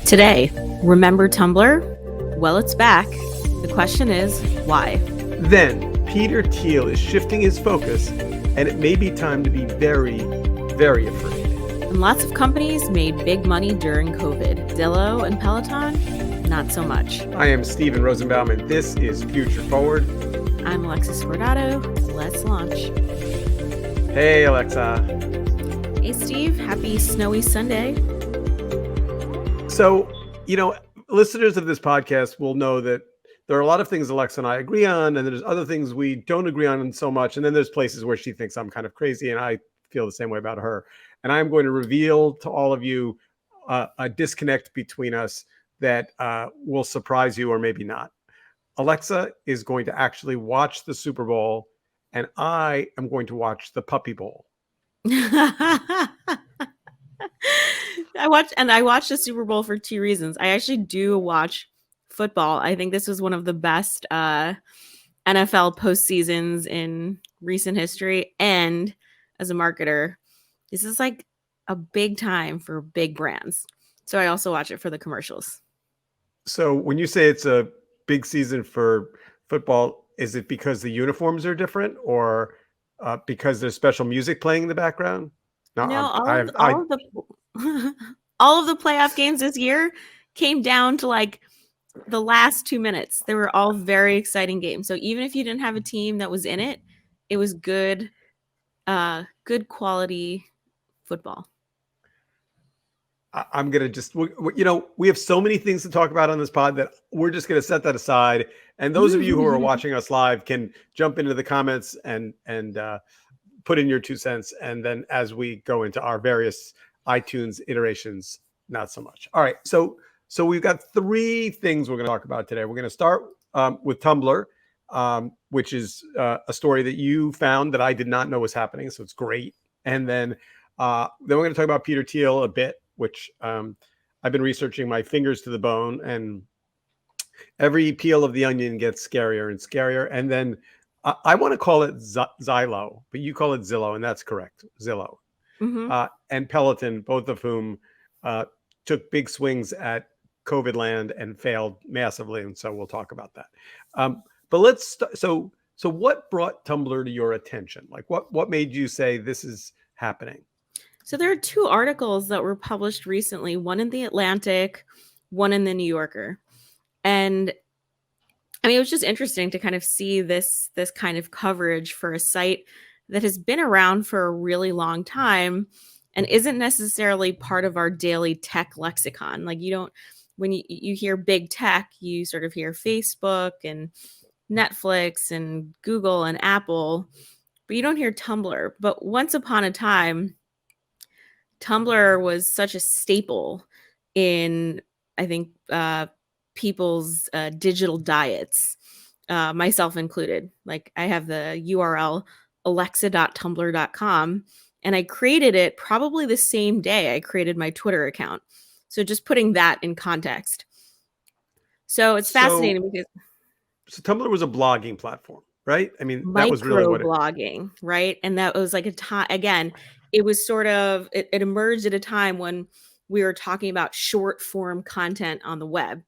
Today, remember Tumbler? Well, it's back. The question is, why? Then, Peter Thiel is shifting his focus, and it may be time to be very, very afraid. And lots of companies made big money during COVID. Zillow and Peloton, not so much. I am Steven Rosenbaum, and this is Future Forward. I'm Alexa Scordato. Let's launch. Hey, Alexa. Hey, Steve. Happy snowy Sunday. So, listeners of this podcast will know that there are a lot of things Alexa and I agree on, and there's other things we don't agree on so much. And then there's places where she thinks I'm kind of crazy, and I feel the same way about her. And I'm going to reveal to all of you a disconnect between us that will surprise you or maybe not. Alexa is going to actually watch the Super Bowl, and I am going to watch the Puppy Bowl. I watched the Super Bowl for two reasons. I actually do watch football. I think this was one of the best NFL postseasons in recent history. And as a marketer, this is like a big time for big brands. So I also watch it for the commercials. So when you say it's a big season for football, is it because the uniforms are different, or because there's special music playing in the background? No, all of the playoff games this year came down to like the last 2 minutes. They were all very exciting games. So even if you didn't have a team that was in it, it was good quality football. I'm going to just, we have so many things to talk about on this pod that we're just going to set that aside. And those of you who are watching us live can jump into the comments and put in your 2 cents. And then as we go into our various iTunes iterations, not so much. All right. So we've got 3 things we're going to talk about today. We're going to start with Tumbler, which is a story that you found that I did not know was happening. So it's great. And then we're going to talk about Peter Thiel a bit, which I've been researching my fingers to the bone, and every peel of the onion gets scarier and scarier. And then I want to call it Zillow, but you call it Zillow, and that's correct. Zillow. Mm-hmm. And Peloton, both of whom took big swings at COVID land and failed massively. And so we'll talk about that. But let's so what brought Tumbler to your attention? Like what made you say this is happening? So there are 2 articles that were published recently, one in the Atlantic, one in the New Yorker. And I mean, it was just interesting to kind of see this kind of coverage for a site that has been around for a really long time and isn't necessarily part of our daily tech lexicon. Like when you hear big tech, you sort of hear Facebook and Netflix and Google and Apple, but you don't hear Tumblr. But once upon a time, Tumblr was such a staple in, I think, people's digital diets, myself included. Like I have the URL alexa.tumblr.com, and I created it probably the same day I created my Twitter account. So just putting that in context. So it's fascinating because Tumblr was a blogging platform, right? I mean, that was really what blogging, right? And that was like a time, again, it was sort of, it emerged at a time when we were talking about short form content on the web.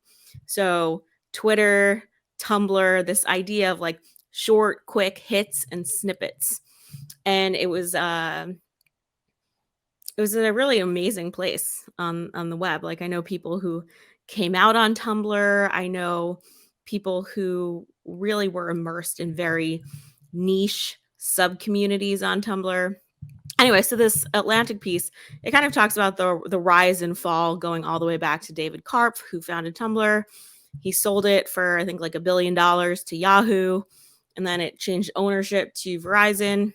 So Twitter, Tumblr, this idea of like short, quick hits and snippets. And it was a really amazing place on the web. Like I know people who came out on Tumblr. I know people who really were immersed in very niche sub communities on Tumblr. Anyway, so this Atlantic piece, it kind of talks about the rise and fall going all the way back to David Karpf, who founded Tumblr. He sold it for, I think, like $1 billion to Yahoo, and then it changed ownership to Verizon,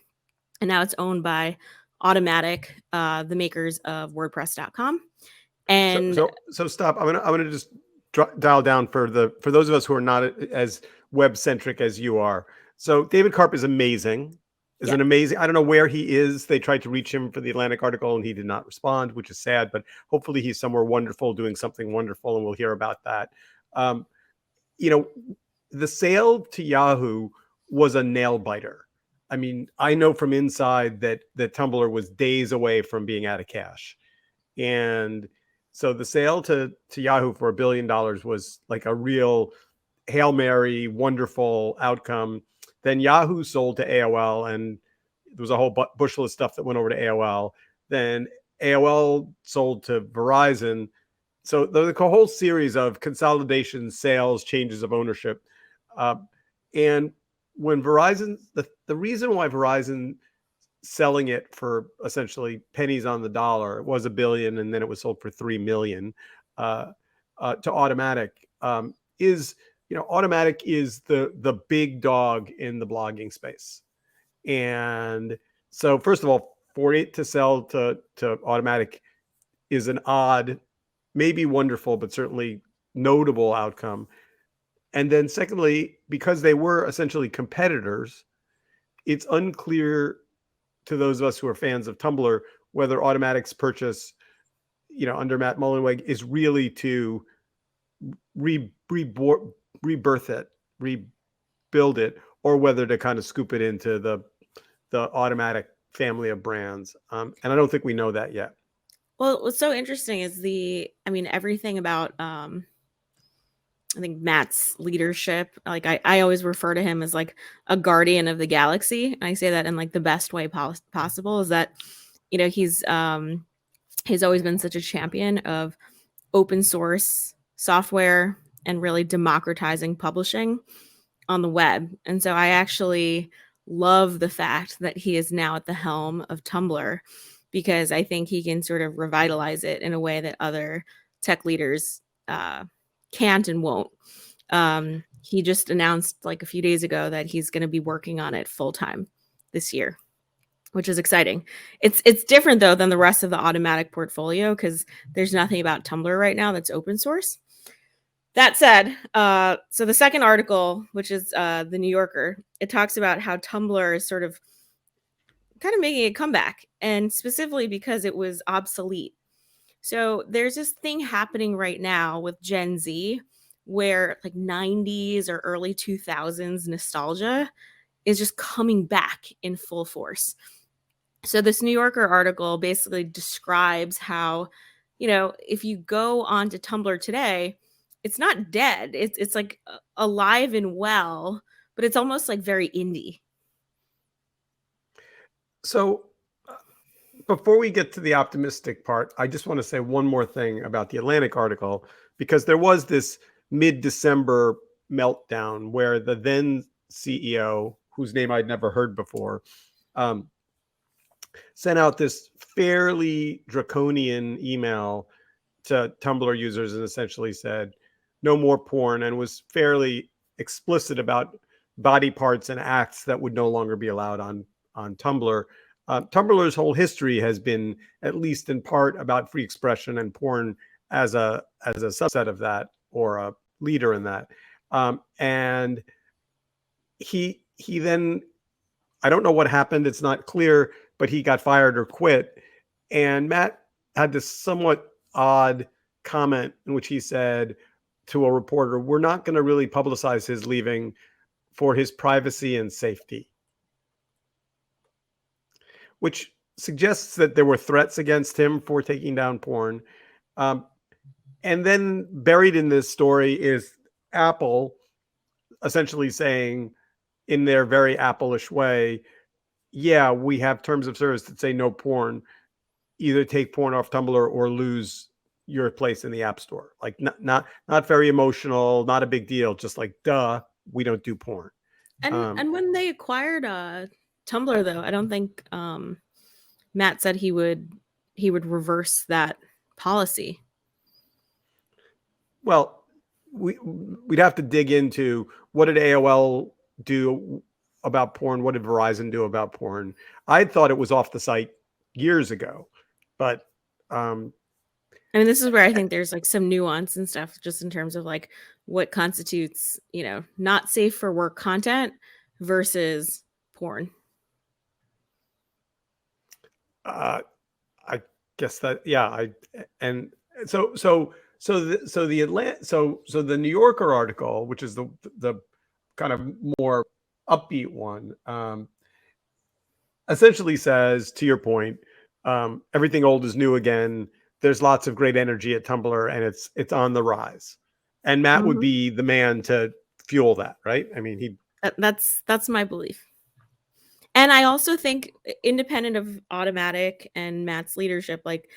and now it's owned by Automatic, the makers of WordPress.com. And so stop. I'm gonna just dial down for those of us who are not as web centric as you are. So David Karpf is amazing. I don't know where he is. They tried to reach him for the Atlantic article and he did not respond, which is sad, but hopefully he's somewhere wonderful doing something wonderful, and we'll hear about that. The sale to Yahoo was a nail biter. I mean, I know from inside that Tumblr was days away from being out of cash. And So the sale to Yahoo for $1 billion was like a real Hail Mary, wonderful outcome. Then Yahoo sold to AOL, and there was a whole bushel of stuff that went over to AOL. Then AOL sold to Verizon. So the whole series of consolidation, sales, changes of ownership. And when Verizon, the reason why Verizon selling it for essentially pennies on the dollar, it was $1 billion, and then it was sold for $3 million to Automatic, is, Automatic is the big dog in the blogging space. And so first of all, for it to sell to Automatic is an odd, maybe wonderful, but certainly notable outcome. And then secondly, because they were essentially competitors, it's unclear to those of us who are fans of Tumbler whether Automatic's purchase, under Matt Mullenweg, is really to rebirth it, rebuild it, or whether to kind of scoop it into the Automatic family of brands. And I don't think we know that yet. Well, what's so interesting is everything about I think Matt's leadership. Like I always refer to him as like a guardian of the galaxy. And I say that in like the best way possible, is that, he's always been such a champion of open source software and really democratizing publishing on the web. And so I actually love the fact that he is now at the helm of Tumbler, because I think he can sort of revitalize it in a way that other tech leaders can't and won't. He just announced like a few days ago that he's going to be working on it full time this year, which is exciting. It's different though than the rest of the Automatic portfolio, because there's nothing about Tumbler right now that's open source. That said, so the second article, which is the New Yorker, it talks about how Tumbler is sort of kind of making a comeback, and specifically because it was obsolete. So there's this thing happening right now with Gen Z where like 90s or early 2000s nostalgia is just coming back in full force. So this New Yorker article basically describes how, if you go onto Tumblr today, it's not dead. It's like alive and well, but it's almost like very indie. So before we get to the optimistic part, I just want to say one more thing about the Atlantic article, because there was this mid-December meltdown where the then CEO, whose name I'd never heard before, sent out this fairly draconian email to Tumblr users and essentially said, no more porn, and was fairly explicit about body parts and acts that would no longer be allowed on Tumblr. Tumblr's whole history has been, at least in part, about free expression, and porn as a subset of that, or a leader in that. And he then, I don't know what happened, it's not clear, but he got fired or quit. And Matt had this somewhat odd comment in which he said to a reporter, we're not going to really publicize his leaving for his privacy and safety, which suggests that there were threats against him for taking down porn. And then buried in this story is Apple essentially saying, in their very Apple-ish way, yeah, we have terms of service that say no porn. Either take porn off Tumblr or lose your place in the App Store. Like not very emotional, not a big deal. Just like, duh, we don't do porn. And when they acquired Tumblr, though, I don't think Matt said he would reverse that policy. Well, we'd have to dig into what did AOL do about porn? What did Verizon do about porn? I thought it was off the site years ago, but this is where I think there's like some nuance and stuff, just in terms of like what constitutes, not safe for work content versus porn. I guess that, yeah. So the New Yorker article, which is the kind of more upbeat one, essentially says, to your point, everything old is new again. there's lots of great energy at Tumblr, and it's on the rise. And Matt would Mhm. be the man to fuel that, right? I mean, he That's my belief. And I also think independent of Automatic and Matt's leadership, like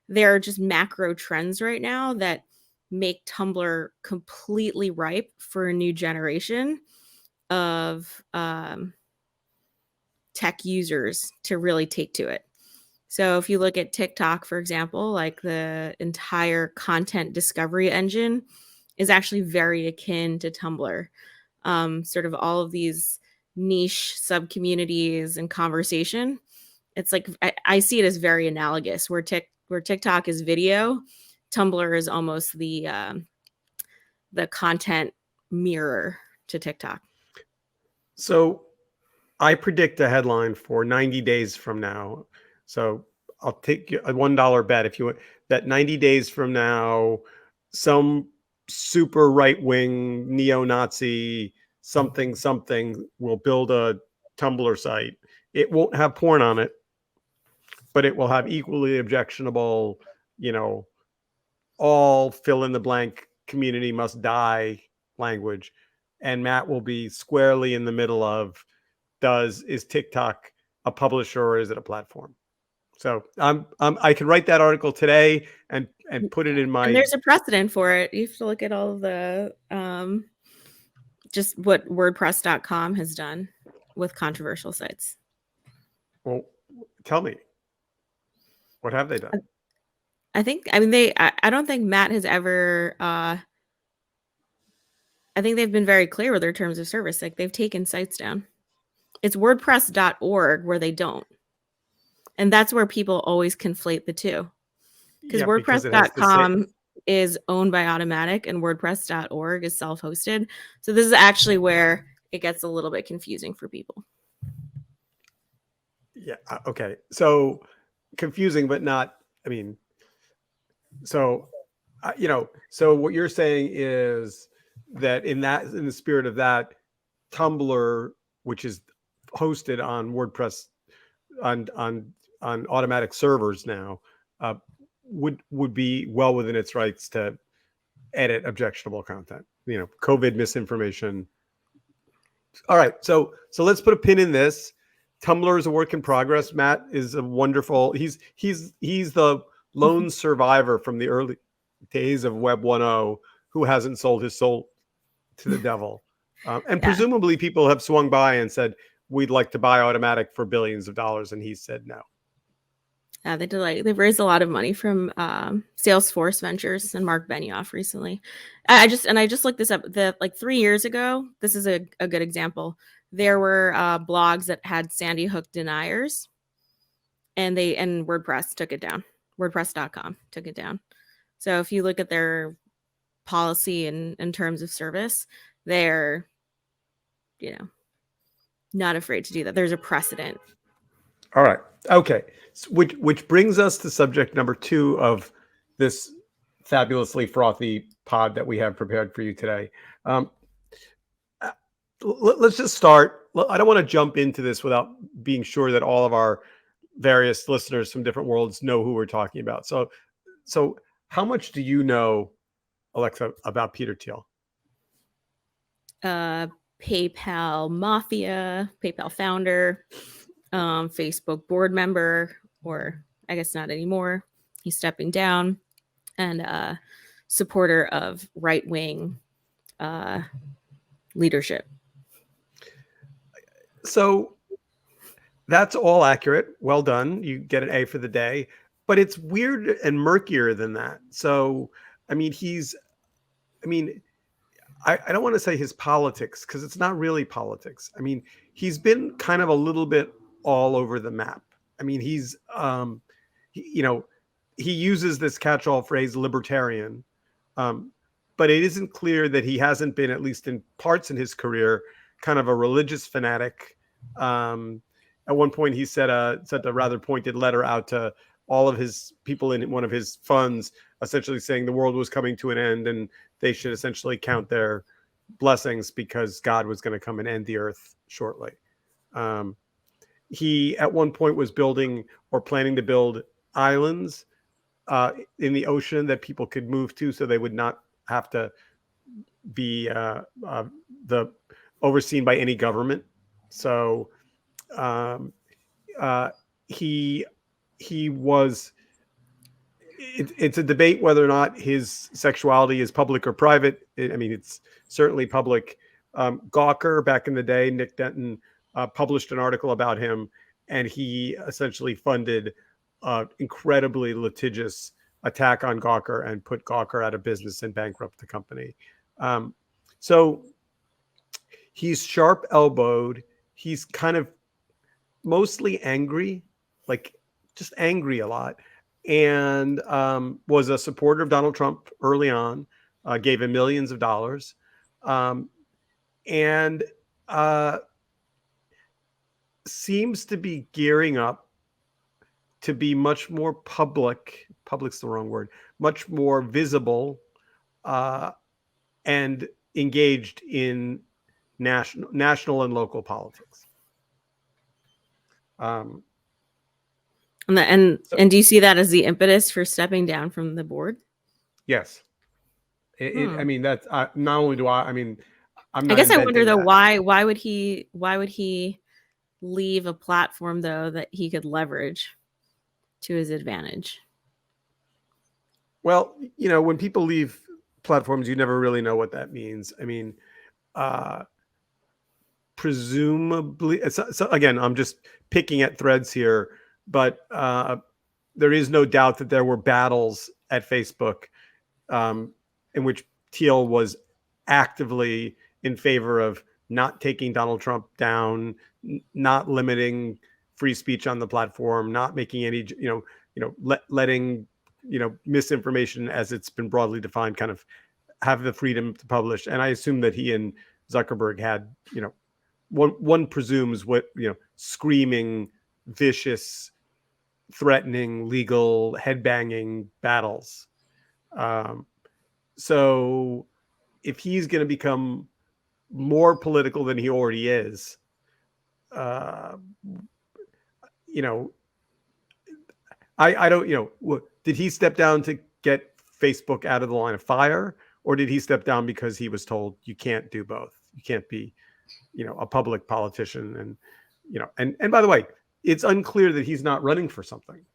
there are just macro trends right now that make Tumblr completely ripe for a new generation of tech users to really take to it. So if you look at TikTok, for example, like the entire content discovery engine is actually very akin to Tumblr. Sort of all of these niche sub communities and conversation. It's like I see it as very analogous. Where TikTok is video, Tumblr is almost the content mirror to TikTok. so I predict a headline for 90 days from now. So I'll take a $1 bet if you want that 90 days from now, some super right wing neo Nazi something will build a Tumblr site. It won't have porn on it, but it will have equally objectionable, you know, all fill in the blank community must die language. And Matt will be squarely in the middle of is TikTok a publisher or is it a platform? So I can write that article today and put it in And my. there's a precedent for it. You have to look at all of the just what WordPress.com has done with controversial sites. Well, tell me, what have they done? I mean, I don't think Matt has ever, I think they've been very clear with their terms of service. Like they've taken sites down. It's WordPress.org where they don't. And that's where people always conflate the two. Because Yeah, because it has the same. WordPress.com is owned by Automatic and WordPress.org is self-hosted. So this is actually where it gets a little bit confusing for people. Yeah. Okay. So confusing, but not. I mean, so so what you're saying is that in the spirit of that, Tumblr, which is hosted on WordPress on automatic servers now, would be well within its rights to edit objectionable content. COVID misinformation. All right, so let's put a pin in this. Tumblr is a work in progress. Matt is a wonderful. He's the lone survivor from the early days of Web 1.0 who hasn't sold his soul to the devil. And Yeah. presumably people have swung by and said, we'd like to buy Automatic for billions of dollars. And he said no. They've raised a lot of money from Salesforce Ventures and Mark Benioff recently. I just looked this up. Like 3 years ago, this is a good example. There were blogs that had Sandy Hook deniers, and WordPress took it down. WordPress.com took it down. So if you look at their policy in terms of service, they're not afraid to do that. There's a precedent. All right. Okay. So which brings us to subject number 2 of this fabulously frothy pod that we have prepared for you today. Let's just start. I don't want to jump into this without being sure that all of our various listeners from different worlds know who we're talking about. So how much do you know, Alexa, about Peter Thiel? PayPal mafia, PayPal founder, Facebook board member, or I guess not anymore. He's stepping down, and supporter of right-wing leadership. So that's all accurate. Well done. You get an A for the day. But it's weird and murkier than that. So, I mean, I don't want to say his politics because it's not really politics. I mean, he's been kind of a little bit all over the map. I mean, he uses this catch-all phrase libertarian, but it isn't clear that he hasn't been, at least in parts in his career, kind of a religious fanatic. At one point, he sent a rather pointed letter out to all of his people in one of his funds, essentially saying the world was coming to an end and they should essentially count their blessings because God was going to come and end the earth shortly. He at one point was building or planning to build islands in the ocean that people could move to, so they would not have to be the overseen by any government. So um, he was. It's a debate whether or not his sexuality is public or private. I mean, it's certainly public. Gawker, back in the day, Nick Denton published an article about him, and he essentially funded incredibly litigious attack on Gawker and put Gawker out of business and bankrupt the company. So he's sharp elbowed. He's kind of mostly angry, like just angry a lot, and was a supporter of Donald Trump early on, gave him millions of dollars, and seems to be gearing up to be much more public's the wrong word, much more visible and engaged in national and local politics. And do you see that as the impetus for stepping down from the board? Yes. I mean, that's not only do I mean, I'm not I guess I wonder though, that. why would he leave a platform though that he could leverage to his advantage? Well, you know, when people leave platforms, you never really know what that means. I mean, presumably, so again, I'm just picking at threads here, but there is no doubt that there were battles at Facebook in which Thiel was actively in favor of not taking Donald Trump down, not limiting free speech on the platform, not making any, letting, misinformation as it's been broadly defined kind of have the freedom to publish. And I assume that he and Zuckerberg had, one presumes what, screaming, vicious, threatening, legal, headbanging battles. So if he's going to become more political than he already is, I don't, did he step down to get Facebook out of the line of fire, or did he step down because he was told you can't do both? You can't be, a public politician. And by the way, it's unclear that he's not running for something.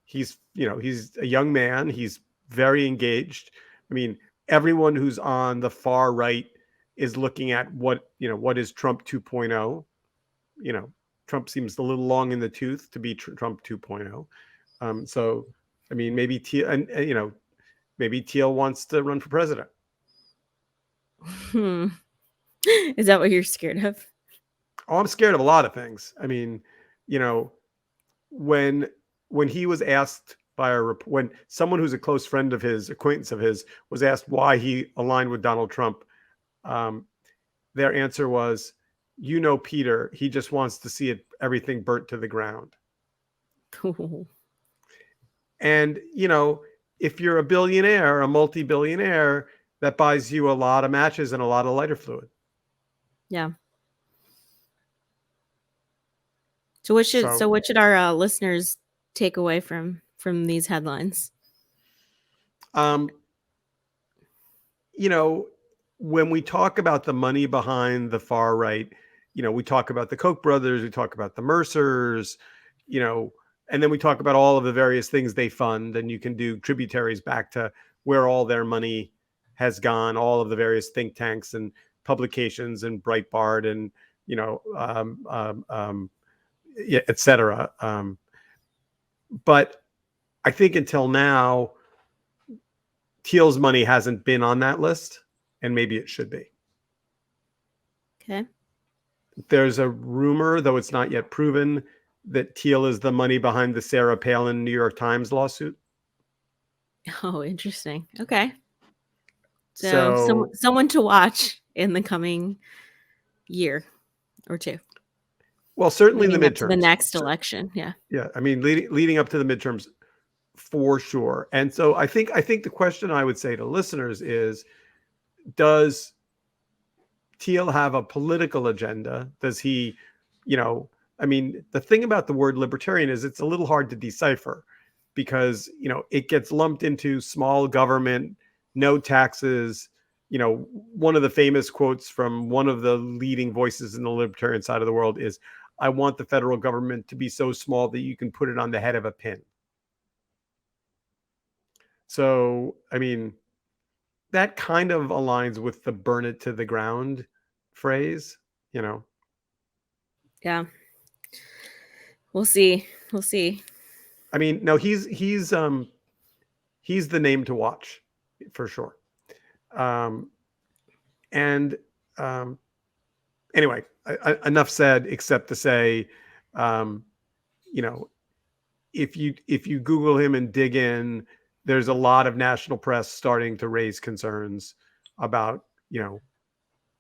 He's a young man. He's very engaged. I mean, everyone who's on the far right is looking at what is Trump 2.0. Trump seems a little long in the tooth to be Trump 2.0. So, I mean, maybe Thiel, maybe Thiel wants to run for president. Is that what you're scared of? Oh, I'm scared of a lot of things. I mean, when he was asked when someone who's a close friend of his, acquaintance of his, was asked why he aligned with Donald Trump, their answer was, Peter, he just wants to see everything burnt to the ground. Cool. And, if you're a billionaire, a multi-billionaire, that buys you a lot of matches and a lot of lighter fluid. Yeah. So what should our listeners take away from these headlines? When we talk about the money behind the far right, we talk about the Koch brothers, we talk about the Mercers, and then we talk about all of the various things they fund, and you can do tributaries back to where all their money has gone, all of the various think tanks and publications and Breitbart and, et cetera. But I think until now, Thiel's money hasn't been on that list, and maybe it should be. Okay. There's a rumor, though it's not yet proven, that Thiel is the money behind the Sarah Palin New York Times lawsuit. Oh, interesting. Okay. So someone to watch in the coming year or two. Well, certainly in the midterms. The next election. Yeah. Yeah. I mean, leading up to the midterms for sure. And so I think the question I would say to listeners is, does Thiel have a political agenda? Does he, I mean, the thing about the word libertarian is it's a little hard to decipher because, it gets lumped into small government, no taxes. One of the famous quotes from one of the leading voices in the libertarian side of the world is, I want the federal government to be so small that you can put it on the head of a pin. So, I mean, that kind of aligns with the burn it to the ground phrase, Yeah. We'll see. We'll see. I mean, no, he's the name to watch for sure. And anyway, enough said, except to say, if you Google him and dig in, there's a lot of national press starting to raise concerns about,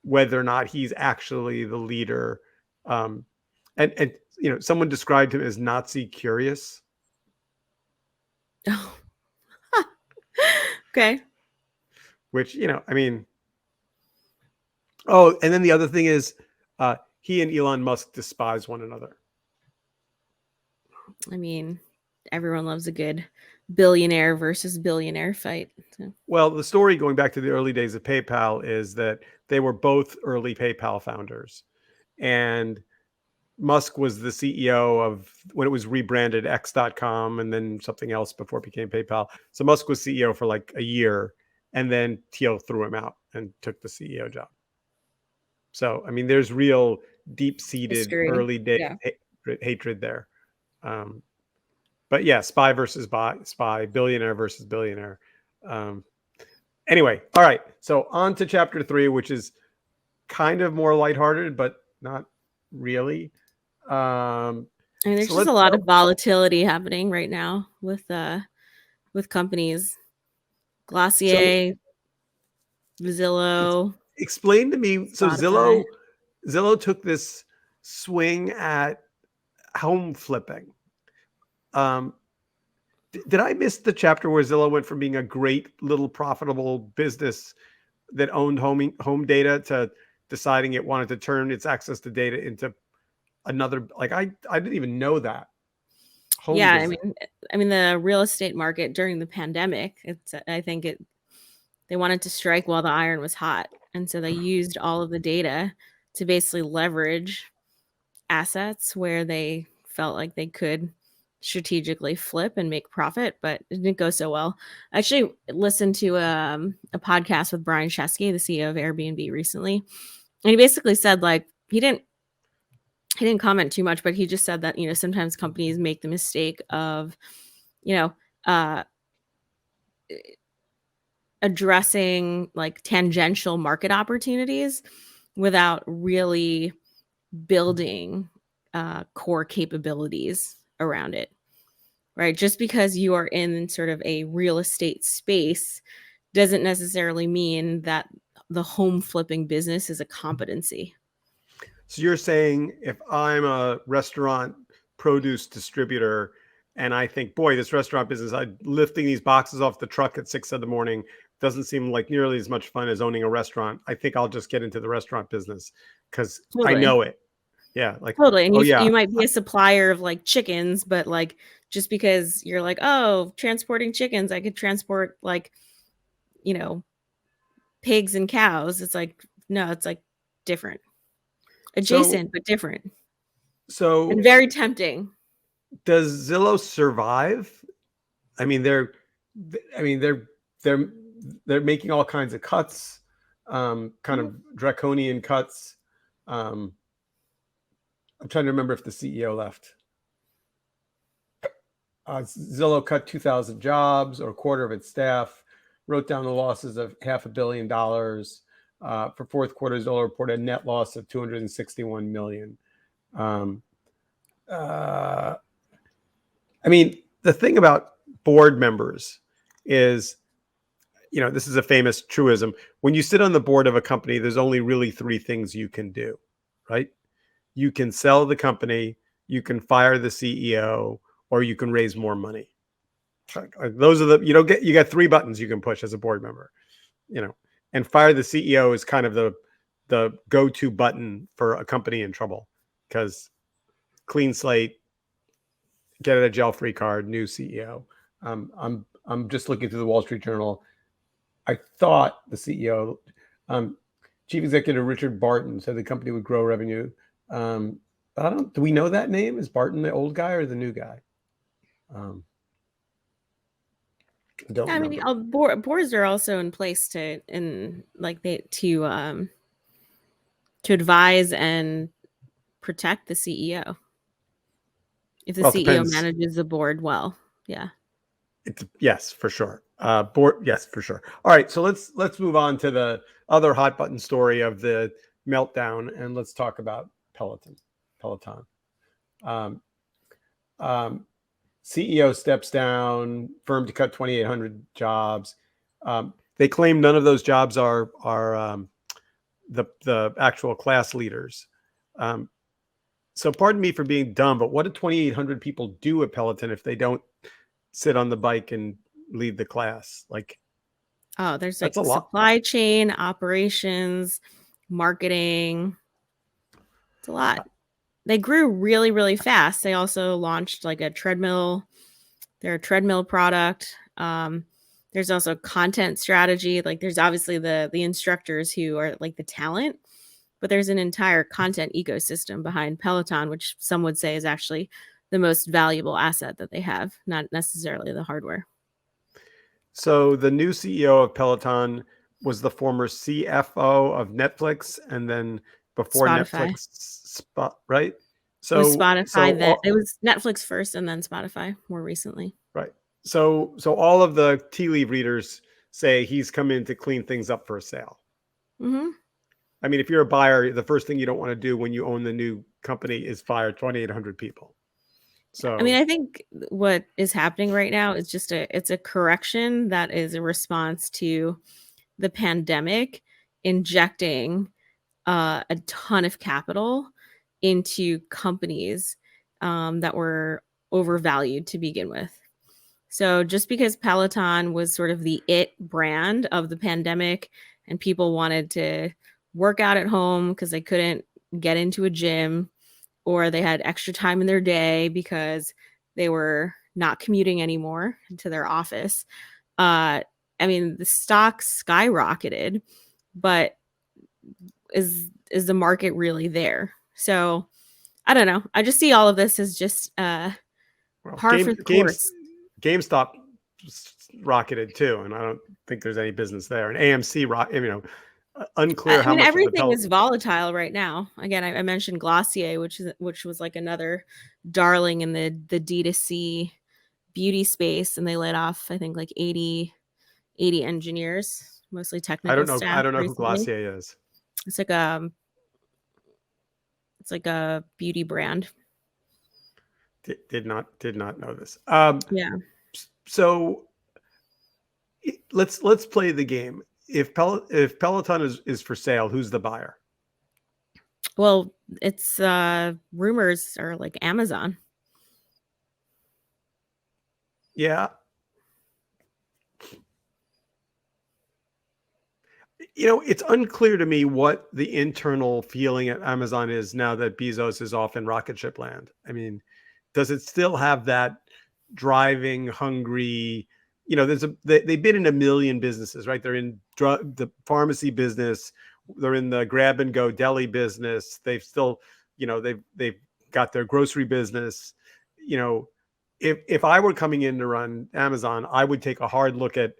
whether or not he's actually the leader. And someone described him as Nazi curious. Oh. Okay. Which, I mean, oh, and then the other thing is, he and Elon Musk despise one another. I mean, everyone loves a good billionaire versus billionaire fight. So. Well, the story going back to the early days of PayPal is that they were both early PayPal founders. And Musk was the CEO of when it was rebranded X.com and then something else before it became PayPal. So Musk was CEO for like a year, and then Thiel threw him out and took the CEO job. So, I mean, there's real deep-seated early day hatred there. But yeah, spy versus spy, billionaire versus billionaire. Anyway, all right. So on to chapter 3, which is kind of more lighthearted, but not really. I mean, there's just a lot of volatility happening right now with companies. Glossier, Zillow. Explain to me. So Zillow took this swing at home flipping. Did I miss the chapter where Zillow went from being a great little profitable business that owned home data to deciding it wanted to turn its access to data into another? Like I didn't even know that. Yeah, I mean the real estate market during the pandemic, I think they wanted to strike while the iron was hot, and so they used all of the data to basically leverage assets where they felt like they could strategically flip and make profit, but it didn't go so well. I actually listened to a podcast with Brian Chesky, the CEO of Airbnb, recently, and he basically said like he didn't comment too much, but he just said that sometimes companies make the mistake of addressing like tangential market opportunities without really building core capabilities around it, right? Just because you are in sort of a real estate space doesn't necessarily mean that the home flipping business is a competency. So you're saying if I'm a restaurant produce distributor and I think, boy, this restaurant business, lifting these boxes off the truck at 6 a.m. doesn't seem like nearly as much fun as owning a restaurant. I think I'll just get into the restaurant business because I know it. Yeah, like totally. And you might be a supplier of like chickens, but like just because you're like, oh, transporting chickens, I could transport like, pigs and cows. It's like, no, it's like different, adjacent, but different. So and very tempting. Does Zillow survive? I mean, they're making all kinds of cuts, kind of draconian cuts. I'm trying to remember if the CEO left. Zillow cut 2,000 jobs or a quarter of its staff, wrote down the losses of $500 million. For fourth quarter, Zillow reported a net loss of $261 million. I mean, the thing about board members is, this is a famous truism. When you sit on the board of a company, there's only really 3 things you can do, right? You can sell the company, you can fire the CEO, or you can raise more money. Those are you got 3 buttons you can push as a board member, and fire the CEO is kind of the go-to button for a company in trouble because clean slate, get a gel-free card, new CEO. I'm just looking through the Wall Street Journal. I thought the CEO, Chief Executive Richard Barton, said the company would grow revenue. Do we know that name? Is Barton the old guy or the new guy? Don't I mean, remember. boards are also in place to advise and protect the CEO. If the Well, it CEO depends. manages the board well, yeah. Yes, for sure. Board, yes, for sure. All right, so let's move on to the other hot button story of the meltdown, and let's talk about Peloton. CEO steps down, firm to cut 2,800 jobs. They claim none of those jobs are the actual class leaders. So pardon me for being dumb, but what do 2,800 people do at Peloton if they don't sit on the bike and lead the class? Like, Oh, there's that's like a lot. supply chain, operations, marketing. It's a lot. They grew really, really fast. They also launched like a treadmill, their treadmill product. There's also content strategy. Like there's obviously the instructors who are like the talent, but there's an entire content ecosystem behind Peloton, which some would say is actually the most valuable asset that they have, not necessarily the hardware. So the new CEO of Peloton was the former CFO of Netflix, and then before Spotify. Netflix, right? It was So Spotify, then it was Netflix first and then Spotify more recently. right. So all of the tea leaf readers say he's come in to clean things up for a sale. Mhm. I mean, if you're a buyer, the first thing you don't want to do when you own the new company is fire 2,800 people. I mean, So I think what is happening right now is just it's a correction that is a response to the pandemic injecting a ton of capital into companies that were overvalued to begin with. So just because Peloton was sort of the it brand of the pandemic and people wanted to work out at home because they couldn't get into a gym or they had extra time in their day because they were not commuting anymore to their office. I mean, the stock skyrocketed, but is the market really there? So I don't know. I just see all of this as just well, par for the course. GameStop rocketed too, and I don't think there's any business there. And AMC unclear I how mean, much of the everything is volatile right now. Again, I mentioned Glossier, which was like another darling in the D2C beauty space, and they laid off I think like 80 engineers, mostly I technical don't know. I staff don't know who recently. Glossier is. It's like a beauty brand. Did not know this. Yeah. So let's play the game. If Peloton is for sale, who's the buyer? Well, it's rumors are like Amazon. Yeah. It's unclear to me what the internal feeling at Amazon is now that Bezos is off in rocket ship land. I mean, does it still have that driving, hungry? They've been in a million businesses, right? They're in the pharmacy business, they're in the grab and go deli business. They've still, they've got their grocery business. If I were coming in to run Amazon, I would take a hard look at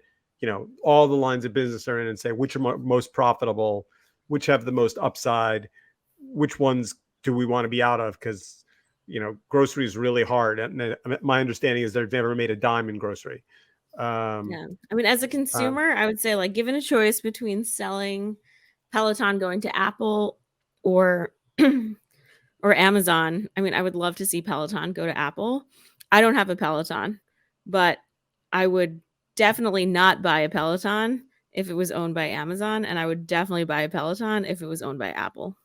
all the lines of business are in and say which are most profitable, which have the most upside, which ones do we want to be out of? Because grocery is really hard, and my understanding is they've never made a dime in grocery. Yeah. I mean, as a consumer, I would say like given a choice between selling Peloton going to Apple or or Amazon, I mean, I would love to see Peloton go to Apple. I don't have a Peloton, but I would definitely not buy a Peloton if it was owned by Amazon, and I would definitely buy a Peloton if it was owned by Apple.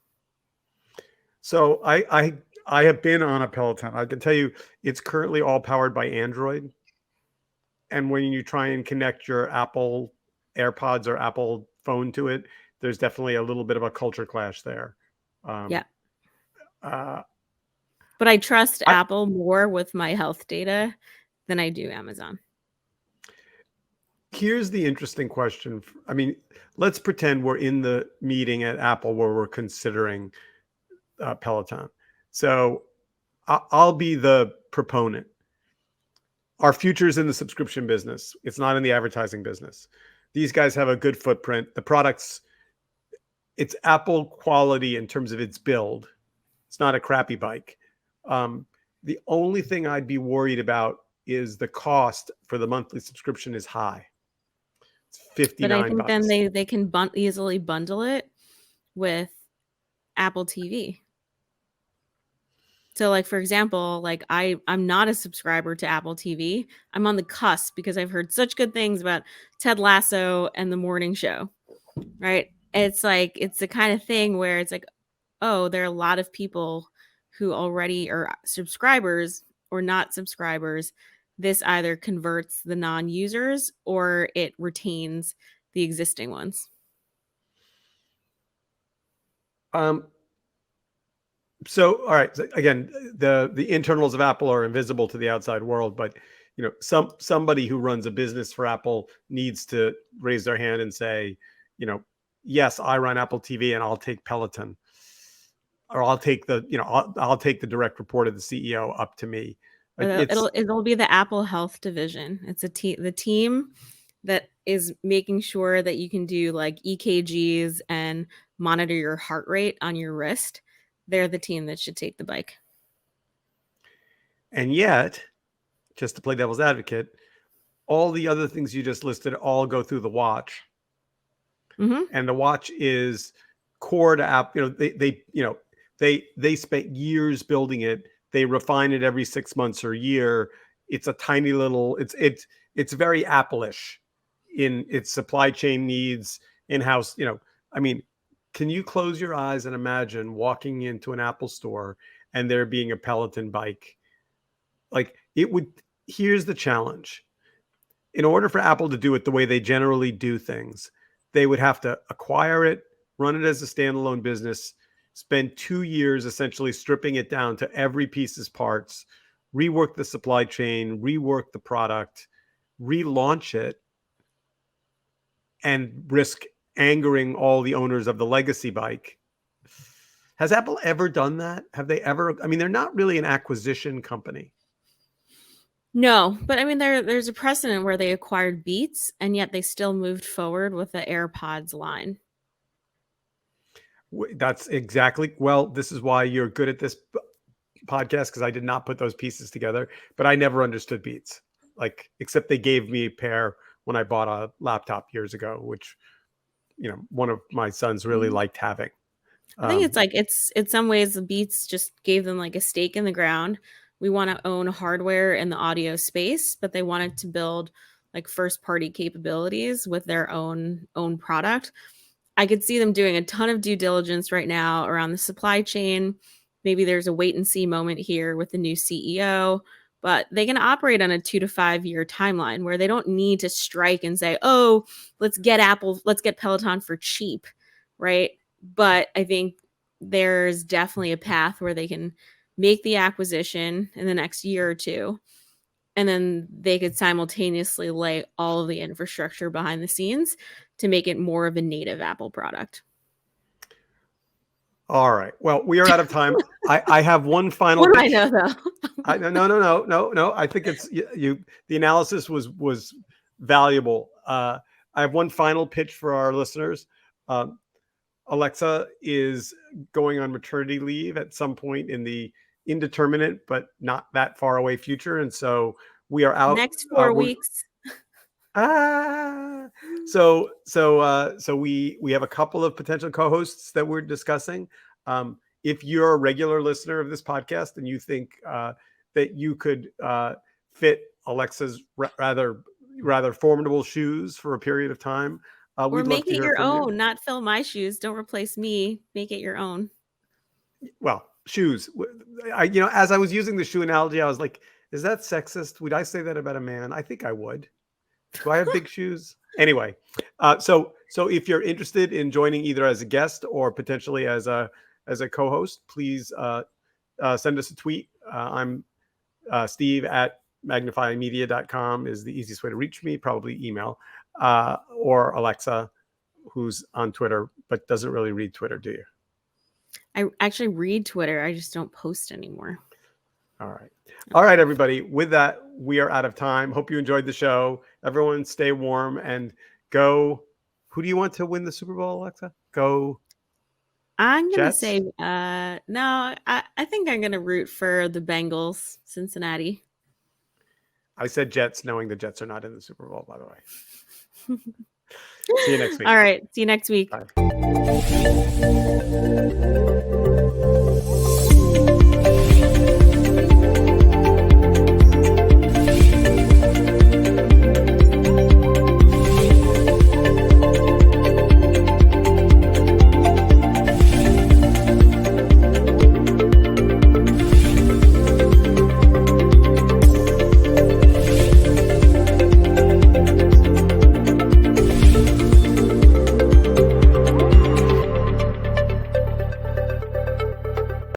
So I have been on a Peloton. I can tell you it's currently all powered by Android. And when you try and connect your Apple AirPods or Apple phone to it, there's definitely a little bit of a culture clash there. Um, Yeah. uh, But I trust Apple more with my health data than I do Amazon. Here's the interesting question. I mean, let's pretend we're in the meeting at Apple where we're considering Peloton. So I'll be the proponent. Our future is in the subscription business. It's not in the advertising business. These guys have a good footprint. The products, it's Apple quality in terms of its build. It's not a crappy bike. The only thing I'd be worried about is the cost for the monthly subscription is high. It's 59 But I think then bucks. they can easily bundle it with Apple TV. So like, for example, like I'm not a subscriber to Apple TV. I'm on the cusp because I've heard such good things about Ted Lasso and the morning show, right? It's like, it's the kind of thing where it's like, oh, there are a lot of people who already are subscribers or not subscribers. This either converts the non-users or it retains the existing ones. So, all right. So again, the internals of Apple are invisible to the outside world, but somebody who runs a business for Apple needs to raise their hand and say, yes, I run Apple TV and I'll take Peloton, or I'll take I'll take the direct report of the CEO up to me. It'll be the Apple Health division. It's the team that is making sure that you can do like EKGs and monitor your heart rate on your wrist. They're the team that should take the bike. And yet, just to play devil's advocate, all the other things you just listed all go through the watch. Mm-hmm. And the watch is core to Apple. They spent years building it. They refine it every 6 months or a year. It's a tiny little, it's very Apple-ish in its supply chain needs, in-house. I mean, can you close your eyes and imagine walking into an Apple store and there being a Peloton bike? Like, it would, here's the challenge. In order for Apple to do it the way they generally do things, they would have to acquire it, run it as a standalone business, spend 2 years essentially stripping it down to every piece's parts, rework the supply chain, rework the product, relaunch it, and risk angering all the owners of the legacy bike. Has Apple ever done that? Have they ever? I mean, they're not really an acquisition company. No, but I mean, there's a precedent where they acquired Beats and yet they still moved forward with the AirPods line. That's exactly, well, this is why you're good at this podcast, because I did not put those pieces together, but I never understood Beats, except they gave me a pair when I bought a laptop years ago, which, one of my sons really liked having. I think it's like, it's in some ways the Beats just gave them like a stake in the ground. We want to own hardware in the audio space, but they wanted to build like first party capabilities with their own product. I could see them doing a ton of due diligence right now around the supply chain. Maybe there's a wait and see moment here with the new CEO, but they can operate on a 2 to 5 year timeline where they don't need to strike and say, oh, let's get Peloton for cheap, right? But I think there's definitely a path where they can make the acquisition in the next year or two, and then they could simultaneously lay all of the infrastructure behind the scenes to make it more of a native Apple product. All right. Well, we are out of time. I have one final. What do I know, though? No. I think it's you. The analysis was valuable. I have one final pitch for our listeners. Alexa is going on maternity leave at some point in the indeterminate but not that far away future, and so we are out next 4 weeks. So we have a couple of potential co-hosts that we're discussing. If you're a regular listener of this podcast and you think that you could fit Alexa's rather formidable shoes for a period of time, or make it your own, not fill my shoes. Don't replace me. Make it your own. Well, shoes. As I was using the shoe analogy, I was like, is that sexist? Would I say that about a man? I think I would. Do I have big shoes? Anyway, so if you're interested in joining either as a guest or potentially as a co-host, please send us a tweet I'm Steve at magnifymedia.com is the easiest way to reach me, probably email, or Alexa, who's on Twitter, but doesn't really read Twitter, do you? I actually read Twitter. I just don't post anymore. All right. All right, everybody. With that, we are out of time. Hope you enjoyed the show. Everyone stay warm and go. Who do you want to win the Super Bowl, Alexa? Go. I'm going to Jets? say, no, I think I'm going to root for the Bengals, Cincinnati. I said Jets, knowing the Jets are not in the Super Bowl, by the way. See you next week. All right. See you next week. Bye.